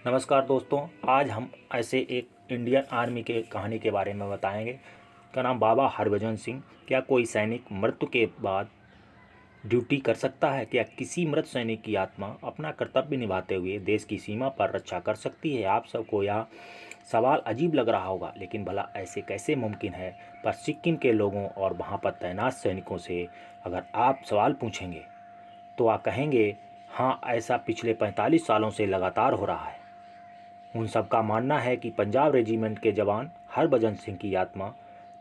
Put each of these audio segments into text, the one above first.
नमस्कार दोस्तों, आज हम ऐसे एक इंडियन आर्मी के कहानी के बारे में बताएंगे। का नाम बाबा हरभजन सिंह। क्या कोई सैनिक मृत्यु के बाद ड्यूटी कर सकता है? क्या किसी मृत सैनिक की आत्मा अपना कर्तव्य निभाते हुए देश की सीमा पर रक्षा कर सकती है? आप सबको यह सवाल अजीब लग रहा होगा, लेकिन भला ऐसे कैसे मुमकिन है? पर सिक्किम के लोगों और वहाँ पर तैनात सैनिकों से अगर आप सवाल पूछेंगे तो आप कहेंगे, हाँ, ऐसा पिछले 45 सालों से लगातार हो रहा है। उन सब का मानना है कि पंजाब रेजिमेंट के जवान हरभजन सिंह की आत्मा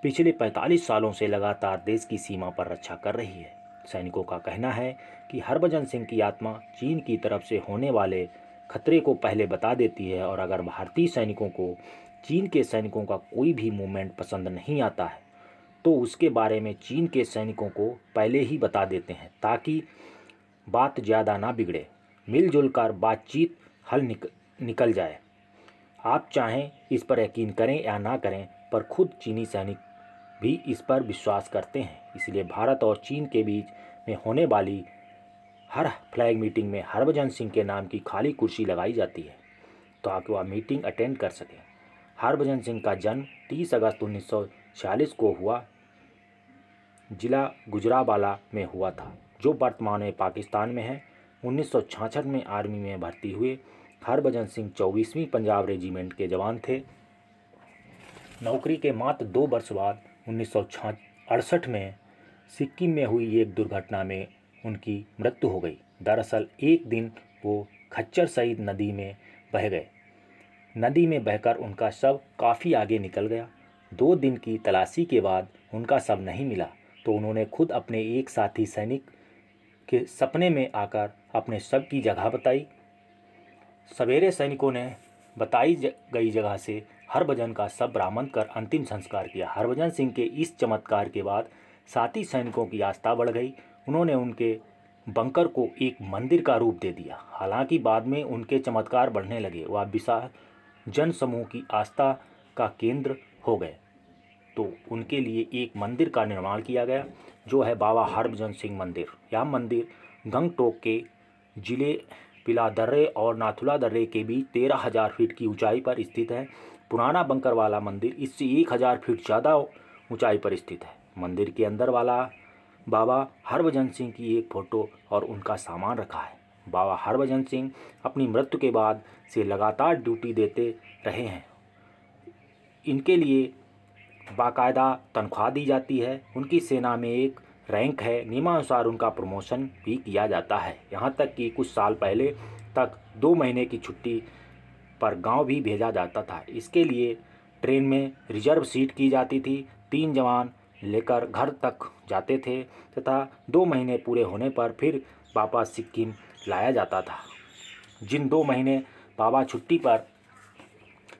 पिछले 45 सालों से लगातार देश की सीमा पर रक्षा कर रही है। सैनिकों का कहना है कि हरभजन सिंह की आत्मा चीन की तरफ से होने वाले खतरे को पहले बता देती है, और अगर भारतीय सैनिकों को चीन के सैनिकों का कोई भी मूवमेंट पसंद नहीं आता है तो उसके बारे में चीन के सैनिकों को पहले ही बता देते हैं, ताकि बात ज़्यादा ना बिगड़े, मिलजुल कर बातचीत हल निकल जाए। आप चाहें इस पर यकीन करें या ना करें, पर खुद चीनी सैनिक भी इस पर विश्वास करते हैं। इसलिए भारत और चीन के बीच में होने वाली हर फ्लैग मीटिंग में हरभजन सिंह के नाम की खाली कुर्सी लगाई जाती है ताकि वह मीटिंग अटेंड कर सकें। हरभजन सिंह का जन्म 30 अगस्त 1946 को हुआ जिला गुजरावाला में हुआ था, जो वर्तमान में पाकिस्तान में है। 1966 में आर्मी में भर्ती हुए हरभजन सिंह 24वीं पंजाब रेजिमेंट के जवान थे। नौकरी के मात्र 2 वर्ष बाद 1968 में सिक्किम में हुई एक दुर्घटना में उनकी मृत्यु हो गई। दरअसल एक दिन वो खच्चर सहित नदी में बह गए। नदी में बहकर उनका शव काफ़ी आगे निकल गया। 2 दिन की तलाशी के बाद उनका शव नहीं मिला तो उन्होंने खुद अपने एक साथी सैनिक के सपने में आकर अपने शव की जगह बताई। सवेरे सैनिकों ने बताई गई जगह से हरभजन का शव बरामद कर अंतिम संस्कार किया। हरभजन सिंह के इस चमत्कार के बाद साथी सैनिकों की आस्था बढ़ गई। उन्होंने उनके बंकर को एक मंदिर का रूप दे दिया। हालांकि बाद में उनके चमत्कार बढ़ने लगे, वह विशाल जन समूह की आस्था का केंद्र हो गए, तो उनके लिए एक मंदिर का निर्माण किया गया, जो है बाबा हरभजन सिंह मंदिर। यह मंदिर गंगटोक के जिले पिला दर्रे और नाथुला दर्रे के बीच 13,000 फीट की ऊंचाई पर स्थित है। पुराना बंकर वाला मंदिर इससे 1,000 फीट ज़्यादा ऊंचाई पर स्थित है। मंदिर के अंदर वाला बाबा हरभजन सिंह की एक फ़ोटो और उनका सामान रखा है। बाबा हरभजन सिंह अपनी मृत्यु के बाद से लगातार ड्यूटी देते रहे हैं। इनके लिए बाकायदा तनख्वाह दी जाती है। उनकी सेना में एक रैंक है, नियमानुसार उनका प्रमोशन भी किया जाता है। यहाँ तक कि कुछ साल पहले तक 2 महीने की छुट्टी पर गांव भी भेजा जाता था। इसके लिए ट्रेन में रिजर्व सीट की जाती थी। 3 जवान लेकर घर तक जाते थे तथा 2 महीने पूरे होने पर फिर वापस सिक्किम लाया जाता था। जिन 2 महीने बाबा छुट्टी पर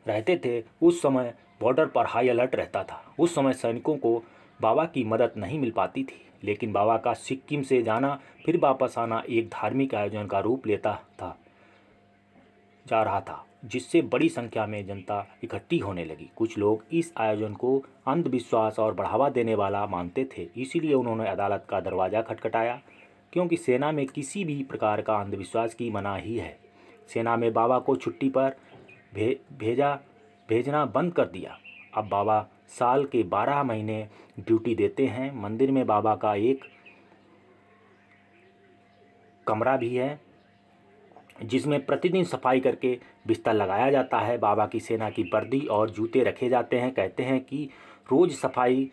रहते थे उस समय बॉर्डर पर हाई अलर्ट रहता था। उस समय सैनिकों को बाबा की मदद नहीं मिल पाती थी, लेकिन बाबा का सिक्किम से जाना फिर वापस आना एक धार्मिक आयोजन का रूप लेता जा रहा था, जिससे बड़ी संख्या में जनता इकट्ठी होने लगी। कुछ लोग इस आयोजन को अंधविश्वास और बढ़ावा देने वाला मानते थे, इसीलिए उन्होंने अदालत का दरवाज़ा खटखटाया, क्योंकि सेना में किसी भी प्रकार का अंधविश्वास की मनाही है। सेना में बाबा को छुट्टी पर भेजना बंद कर दिया। अब बाबा साल के 12 महीने ड्यूटी देते हैं। मंदिर में बाबा का एक कमरा भी है, जिसमें प्रतिदिन सफाई करके बिस्तर लगाया जाता है। बाबा की सेना की वर्दी और जूते रखे जाते हैं। कहते हैं कि रोज़ सफाई